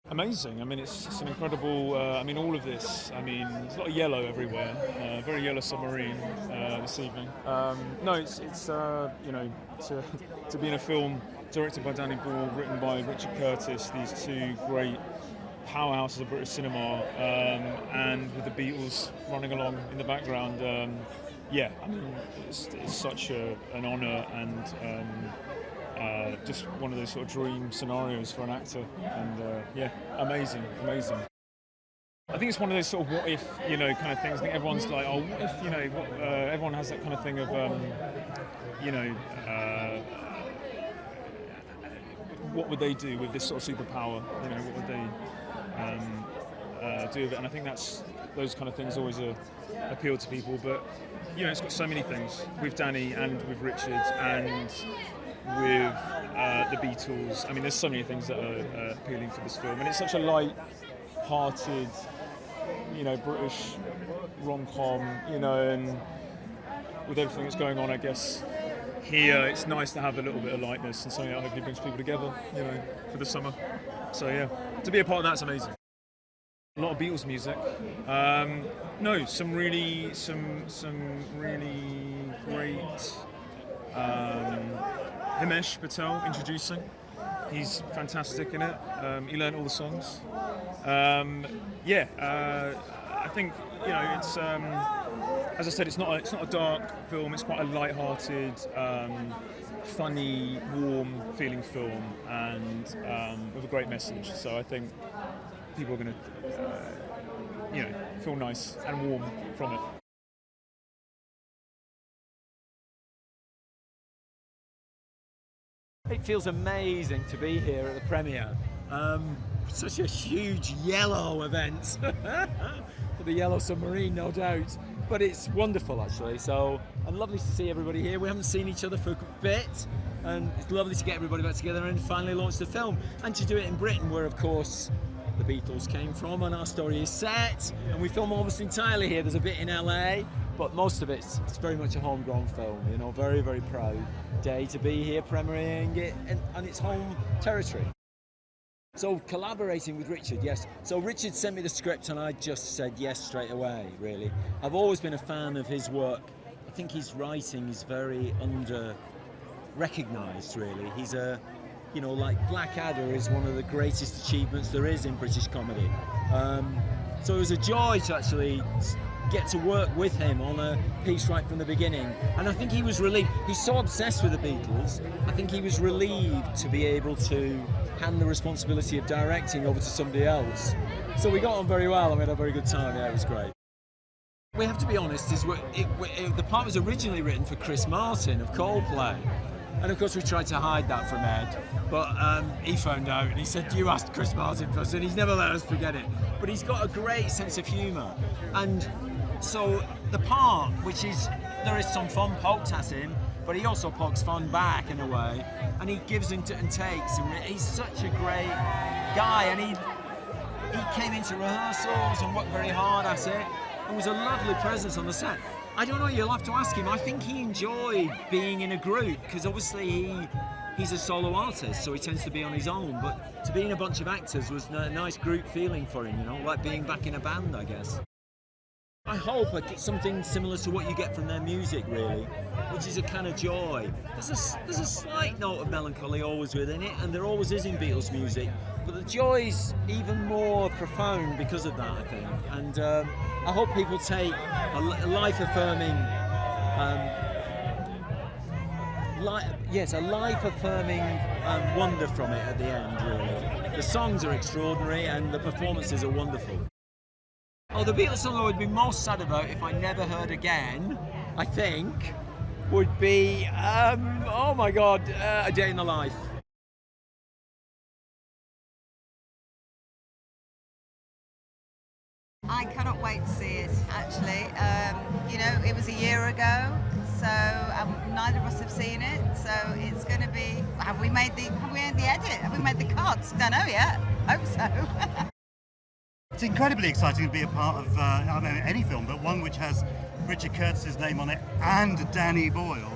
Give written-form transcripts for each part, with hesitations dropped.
Amazing. I mean, it's an incredible. All of this. I mean, there's a lot of yellow everywhere. Very yellow submarine this evening. No, it's to be in a film directed by Danny Boyle, written by Richard Curtis. These two great powerhouses of British cinema, and with the Beatles running along in the background. It's such an honour and just one of those sort of dream scenarios for an actor, and amazing. I think it's one of those sort of what if, kind of things. I think everyone's like, oh, what if, everyone has that kind of thing of, what would they do with this sort of superpower? What would they do with it? And I think those kind of things always appeal to people. But it's got so many things with Danny and with Richard and with the Beatles. I mean, there's so many things that are appealing for this film, and it's such a light-hearted, British rom-com, and with everything that's going on, I guess here it's nice to have a little bit of lightness and something that hopefully brings people together, for the summer. So yeah, to be a part of that's amazing. A lot of Beatles music. Some really great. Himesh Patel introducing. He's fantastic in it. He learned all the songs. I think it's as I said, it's not a dark film. It's quite a light-hearted, funny, warm feeling film, and with a great message. So I think people are going to, feel nice and warm from it. It feels amazing to be here at the premiere. Such a huge yellow event for the Yellow Submarine, no doubt. But it's wonderful, actually. So, and lovely to see everybody here. We haven't seen each other for a bit, and it's lovely to get everybody back together and finally launch the film. And to do it in Britain, where, of course, the Beatles came from, and our story is set. And we film almost entirely here. There's a bit in LA, but most of it's very much a homegrown film. Very, very proud day to be here premiering it on its home territory. So collaborating with Richard, yes. So Richard sent me the script and I just said yes straight away, really. I've always been a fan of his work. I think his writing is very under-recognised, really. He's like Blackadder is one of the greatest achievements there is in British comedy. So it was a joy to actually get to work with him on a piece right from the beginning. And I think he was relieved. He's so obsessed with the Beatles. I think he was relieved to be able to hand the responsibility of directing over to somebody else. So we got on very well and we had a very good time. Yeah, it was great. We have to be honest, the part was originally written for Chris Martin of Coldplay. And of course we tried to hide that from Ed, but he found out and he said, you asked Chris Martin first, and he's never let us forget it. But he's got a great sense of humour. And so the part, which is, there is some fun poked at him, but he also pokes fun back in a way, and he gives and takes, and he's such a great guy, and he came into rehearsals and worked very hard at it, and was a lovely presence on the set. I don't know, you'll have to ask him. I think he enjoyed being in a group, because obviously he's a solo artist, so he tends to be on his own, but to be in a bunch of actors was a nice group feeling for him, like being back in a band, I guess. I hope I get something similar to what you get from their music, really, which is a kind of joy. There's a slight note of melancholy always within it, and there always is in Beatles music, but the joy's even more profound because of that, I think. And I hope people take a life-affirming, wonder from it at the end, really. The songs are extraordinary, and the performances are wonderful. Oh, the Beatles song I would be most sad about if I never heard again, I think, would be, oh my God, A Day in the Life. I cannot wait to see it, actually. It was a year ago, so neither of us have seen it, so it's going to be, have we made the edit? Have we made the cut? Don't know yet. Hope so. It's incredibly exciting to be a part of any film, but one which has Richard Curtis's name on it and Danny Boyle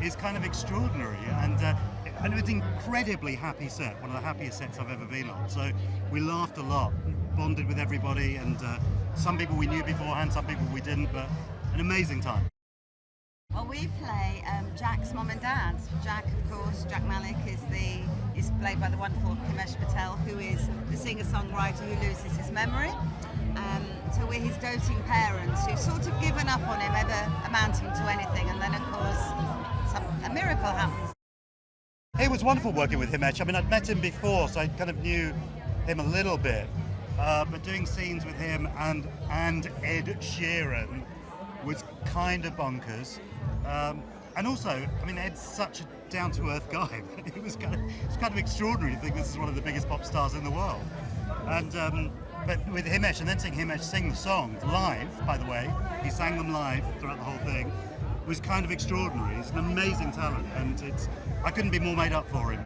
is kind of extraordinary. And and it was an incredibly happy set, one of the happiest sets I've ever been on. So we laughed a lot, bonded with everybody, and some people we knew beforehand, some people we didn't, but an amazing time. Well, we play Jack's mum and dad. Jack, of course, Jack Malik is played by the wonderful Himesh Patel, who is the singer-songwriter who loses his memory. So we're his doting parents who've sort of given up on him ever amounting to anything, and then of course a miracle happens. It was wonderful working with Himesh. I mean, I'd met him before, so I kind of knew him a little bit. But doing scenes with him and Ed Sheeran was kind of bonkers. And also, I mean, Ed's such a down-to-earth guy. It was kind of extraordinary to think this is one of the biggest pop stars in the world. And but with Himesh, and then seeing Himesh sing the songs live, by the way, he sang them live throughout the whole thing, was kind of extraordinary. He's an amazing talent, and I couldn't be more made up for him.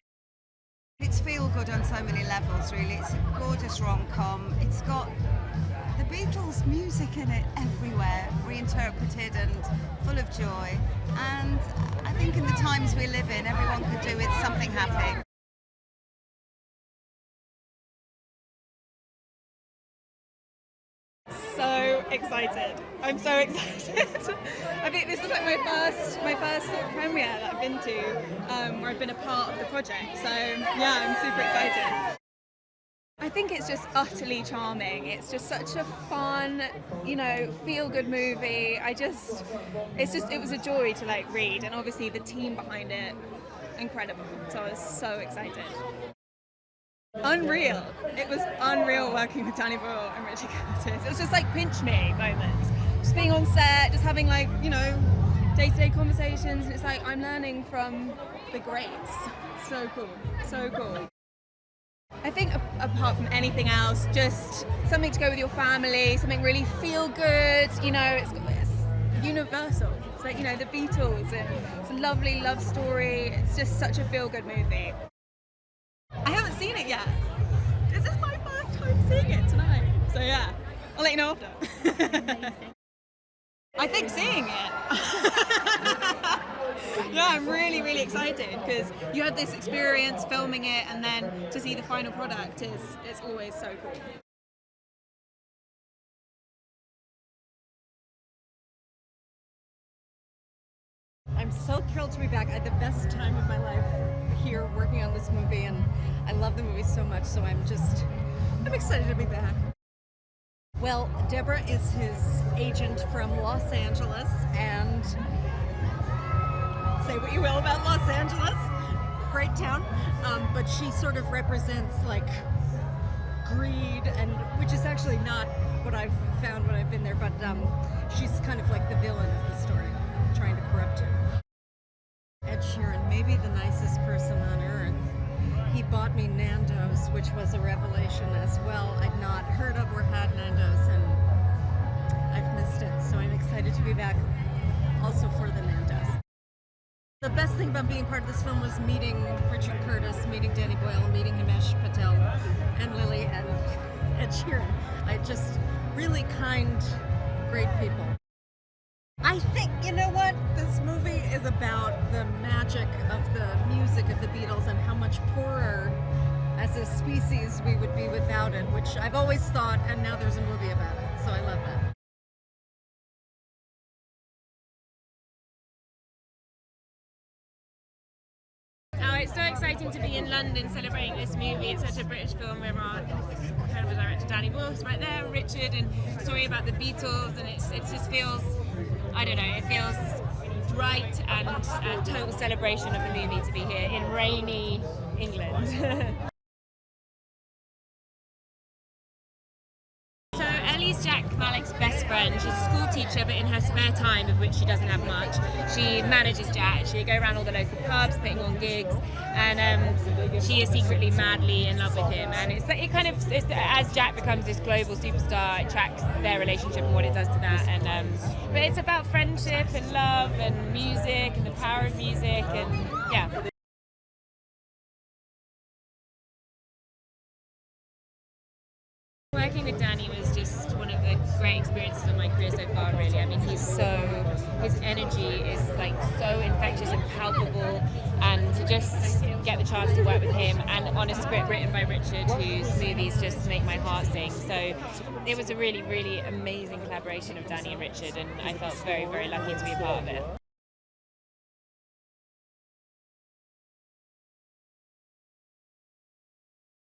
It's feel good on so many levels, really. It's a gorgeous rom-com. It's got the Beatles music in it everywhere, reinterpreted and full of joy. And I think in the times we live in, everyone could do with something happy. So excited! I'm so excited. I think this is like my first sort of premiere that I've been to, where I've been a part of the project. So yeah, I'm super excited. I think it's just utterly charming. It's just such a fun, feel-good movie. It was a joy to like read, and obviously the team behind it, incredible. So I was so excited. Unreal. It was unreal working with Danny Boyle and Richard Curtis. It was just like pinch me moments. Just being on set, just having like, day-to-day conversations, and it's like I'm learning from the greats. So cool. So cool. I think apart from anything else, just something to go with your family, something really feel good, it's universal. It's like, the Beatles, and it's a lovely love story. It's just such a feel good movie. I haven't seen it yet. This is my first time seeing it tonight. So yeah, I'll let you know after. I think seeing it. Yeah, I'm really, really excited because you have this experience filming it, and then to see the final product it's always so cool. I'm so thrilled to be back. I had the best time of my life here working on this movie, and I love the movie so much, so I'm excited to be back. Well, Deborah is his agent from Los Angeles, and say what you will about Los Angeles, great town, but she sort of represents like greed, and which is actually not what I've found when I've been there, but she's kind of like the villain of the story, trying to corrupt him. Ed Sheeran, maybe the nicest person on earth. He bought me Nando's, which was a revelation as well. I'd not heard of or had Nando's, and I've missed it. So I'm excited to be back also for the Nando's. The best thing about being part of this film was meeting Richard Curtis, meeting Danny Boyle, meeting Himesh Patel, and Lily, and Ed Sheeran. Just really kind, great people. I think, this movie is about the magic of the music of the Beatles and how much poorer as a species we would be without it, which I've always thought, and now there's a movie about it, so I love that. It's so exciting to be in London celebrating this movie. It's such a British film with our incredible director Danny Boyle right there, Richard, and story about the Beatles, and it just feels, it feels right and a total celebration of the movie to be here in rainy England. So Ellie's Jack Malik's best friend. She's a school teacher, but in her spare time, of which she doesn't have much, she manages Jack. She go around all the local pubs, putting on gigs, and she is secretly madly in love with him. And it's as Jack becomes this global superstar, it tracks their relationship and what it does to that. And but it's about friendship and love and music and the power of music, and yeah. Working with Danny was just one of the great experiences of my career so far, really. I mean, his energy is like so infectious and palpable, and to just get the chance to work with him and on a script written by Richard, whose movies just make my heart sing. So it was a really, really amazing collaboration of Danny and Richard, and I felt very, very lucky to be a part of it.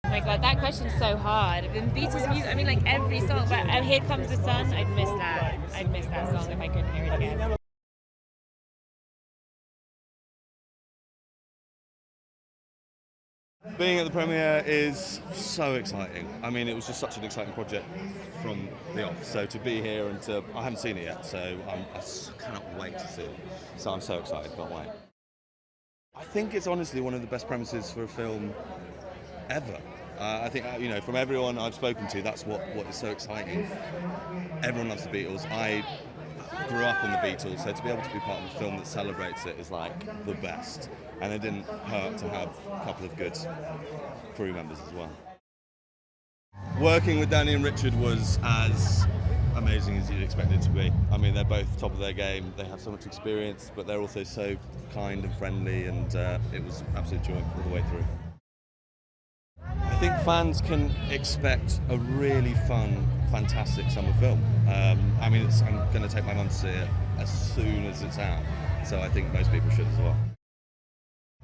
Oh my god, that question's so hard. The Beatles music, I mean, like every song, but Here Comes the Sun, I'd miss that. I'd miss that song if I couldn't hear it again. Being at the premiere is so exciting. I mean, it was just such an exciting project from the off. So to be here and I haven't seen it yet, so I cannot wait to see it. So I'm so excited, can't wait. I think it's honestly one of the best premises for a film ever. I think, from everyone I've spoken to, that's what is so exciting. Everyone loves the Beatles. I grew up on the Beatles, so to be able to be part of a film that celebrates it is like the best. And it didn't hurt to have a couple of good crew members as well. Working with Danny and Richard was as amazing as you'd expect it to be. I mean, they're both top of their game. They have so much experience, but they're also so kind and friendly, and it was absolute joy all the way through. I think fans can expect a really fun, fantastic summer film. I'm going to take my mum to see it as soon as it's out, so I think most people should as well.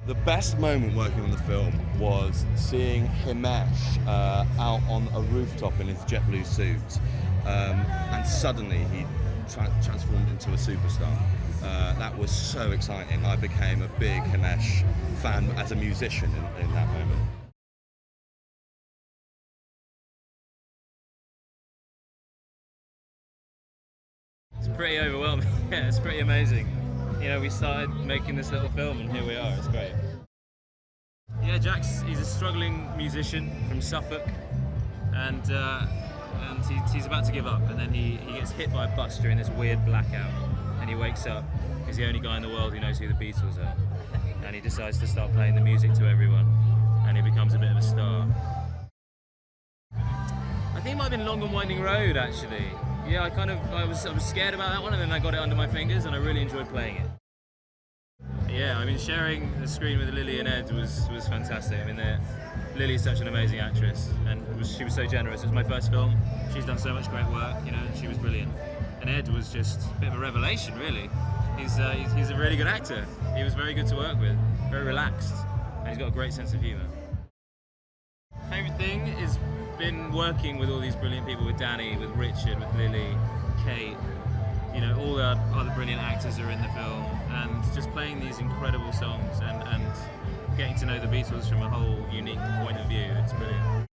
The best moment working on the film was seeing Himesh out on a rooftop in his jet blue suit, and suddenly he transformed into a superstar. That was so exciting. I became a big Himesh fan as a musician in that moment. It's pretty overwhelming. Yeah, it's pretty amazing. We started making this little film and here we are. It's great. Yeah, he's a struggling musician from Suffolk, and he's about to give up, and then he gets hit by a bus during this weird blackout, and he wakes up. He's the only guy in the world who knows who the Beatles are, and he decides to start playing the music to everyone, and he becomes a bit of a star. I think it might have been Long and Winding Road, actually. Yeah, I was scared about that one, and then I got it under my fingers, and I really enjoyed playing it. Yeah, I mean, sharing the screen with Lily and Ed was fantastic. I mean, Lily's such an amazing actress, and she was so generous. It was my first film. She's done so much great work, she was brilliant. And Ed was just a bit of a revelation, really. He's a really good actor. He was very good to work with, very relaxed, and he's got a great sense of humour. Favourite thing has been working with all these brilliant people, with Danny, with Richard, with Lily, Kate. All the other brilliant actors are in the film, and just playing these incredible songs and getting to know the Beatles from a whole unique point of view. It's brilliant.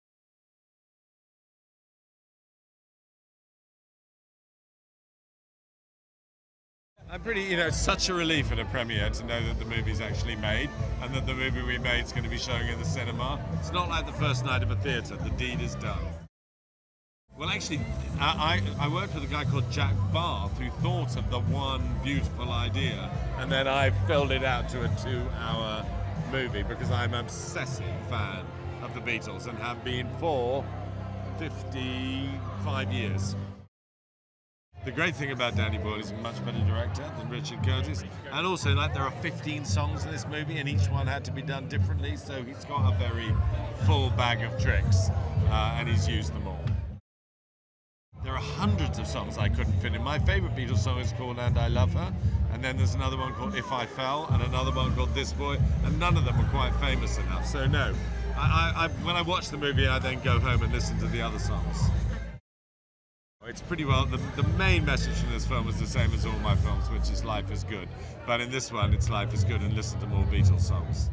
I'm it's such a relief at a premiere to know that the movie's actually made, and that the movie we made is going to be showing in the cinema. It's not like the first night of a theatre, the deed is done. Well, actually, I worked with a guy called Jack Barth who thought of the one beautiful idea, and then I filled it out to a 2-hour movie because I'm an obsessive fan of the Beatles and have been for 55 years. The great thing about Danny Boyle is a much better director than Richard Curtis, and also there are 15 songs in this movie and each one had to be done differently, so he's got a very full bag of tricks and he's used them all. There are hundreds of songs I couldn't fit in. My favourite Beatles song is called And I Love Her, and then there's another one called If I Fell, and another one called This Boy, and none of them are quite famous enough, so no. When I watch the movie, I then go home and listen to the other songs. It's pretty well, the main message from this film is the same as all my films, which is life is good. But in this one, it's life is good and listen to more Beatles songs.